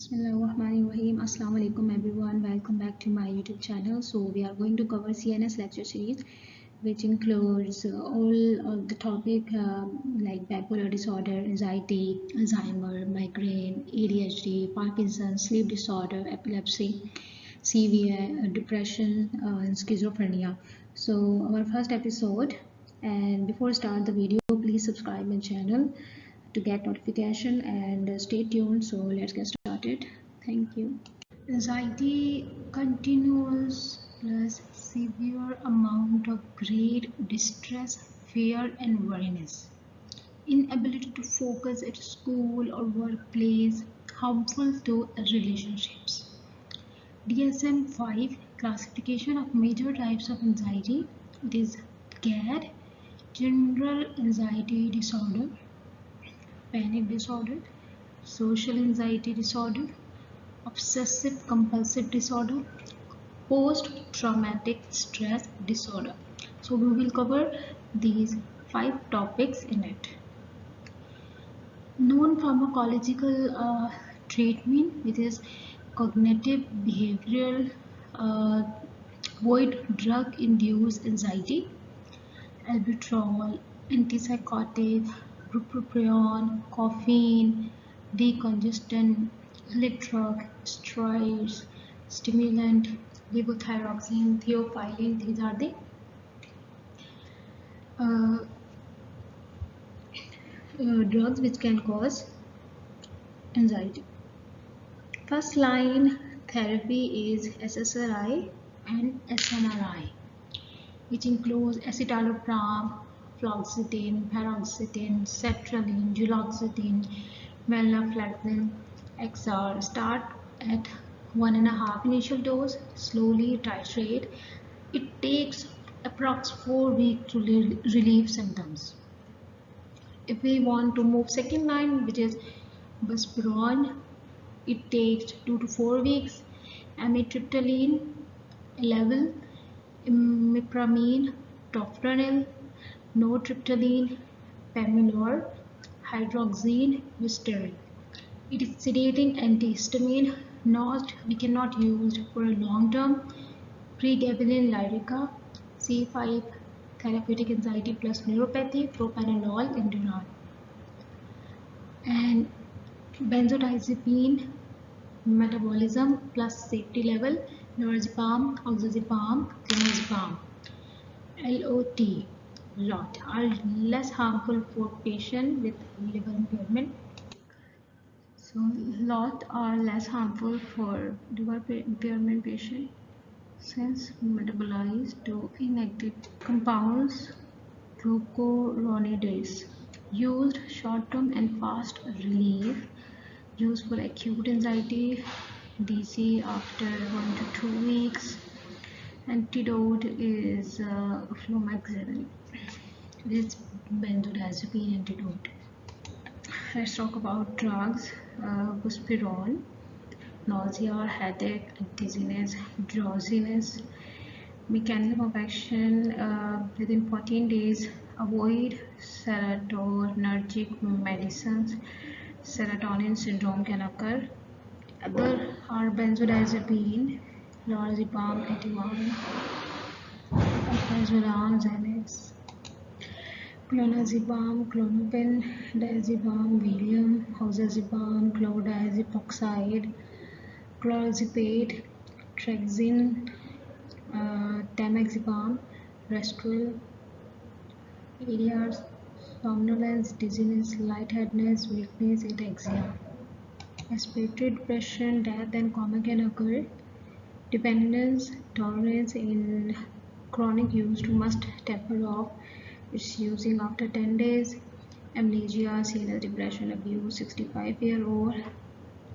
Bismillahirrahmanirrahim. Assalamu alaikum everyone. Welcome back to my YouTube channel. So we are going to cover CNS lecture series, which includes all of the topic like bipolar disorder, anxiety, Alzheimer, migraine, ADHD, Parkinson, sleep disorder, epilepsy, severe depression, and schizophrenia. So our first episode. And before start the video, please subscribe my channel to get notification and stay tuned. So let's get started. Thank you. Anxiety continuous plus severe amount of great distress, fear and worriness. Inability to focus at school or workplace, harmful to relationships. DSM-5 classification of major types of anxiety. It is GAD, general anxiety disorder, panic disorder, social anxiety disorder, obsessive compulsive disorder, post-traumatic stress disorder. So we will cover these 5 topics in it. Non-pharmacological treatment, which is cognitive behavioral avoid drug-induced anxiety, albuterol, antipsychotic, bupropion, caffeine, decongestant, electroc, steroids, stimulant, levothyroxine, theophylline. These are the drugs which can cause anxiety. First line therapy is SSRI and SNRI, which includes escitalopram, fluoxetine, paroxetine, sertraline, duloxetine, venlafaxine, XR. Start at 1.5 initial dose, slowly titrate. It takes approx 4 weeks to relieve symptoms. If we want to move second line, which is buspirone, it takes 2 to 4 weeks. Amitriptyline level, imipramine, tofranil, nortriptyline, pamilor, hydroxine, Listerine. It is sedating antihistamine, we cannot use for a long term. Pregabalin, Lyrica, C5, therapeutic anxiety plus neuropathy, propranolol, Enduran. And benzodiazepine, metabolism plus safety level, lorazepam, oxazepam, clonazepam. LOT are less harmful for patients with liver impairment. So LOT are less harmful for liver impairment patients since metabolized to inactive compounds. Glucuronidase used short-term and fast relief, used for acute anxiety, DC after 1 to 2 weeks. Antidote is flumaxine. This benzodiazepine antidote. Let's talk about drugs. Buspirone, nausea, headache, dizziness, drowsiness. Mechanism of action: within 14 days, avoid serotonergic medicines. Serotonin syndrome can occur. Other are benzodiazepine, lorazepam, ativan, alprazolam, Xanax, clonazepam, clonopin, diazepam, Valium, oxazepam, chlordiazepoxide, clorazepate, trexine, tamaxepam, Restoril. ADRs: somnolence, dizziness, lightheadedness, weakness, ataxia. Respiratory depression, death and coma can occur. Dependence, tolerance in chronic use must taper off. It's using after 10 days. Amnesia, CNS depression, abuse, 65-year-old.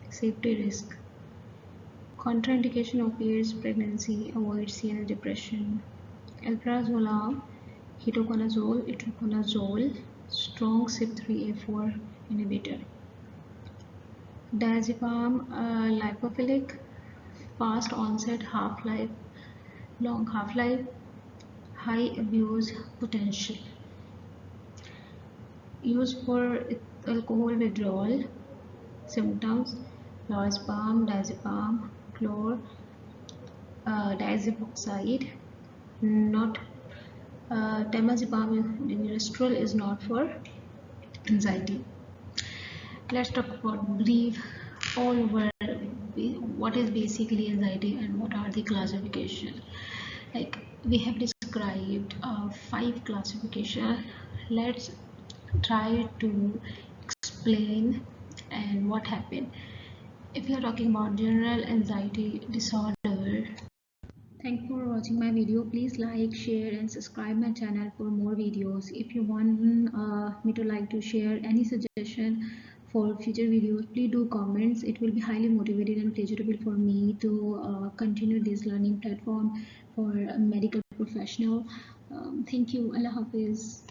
Safety risk. Contraindication: opiates, pregnancy, avoid CNS depression. Alprazolam, ketoconazole, itraconazole, strong CYP3A4 inhibitor. Diazepam, lipophilic, fast onset, half-life, long half-life, high abuse potential. Used for alcohol withdrawal symptoms: chlorspam, diazepam, chlor, diazepoxide, not temazepam Restral is not for anxiety. Let's talk about brief all over what is basically anxiety and what are the classification. Like we have described 5 classification. Let's try to explain and what happened. If you are talking about general anxiety disorder, thank you for watching my video. Please like, share and subscribe my channel for more videos. If you want me to like to share any suggestion for future videos, please do comments. It will be highly motivated and pleasurable for me to continue this learning platform for a medical professional. Thank you. Allah Hafiz.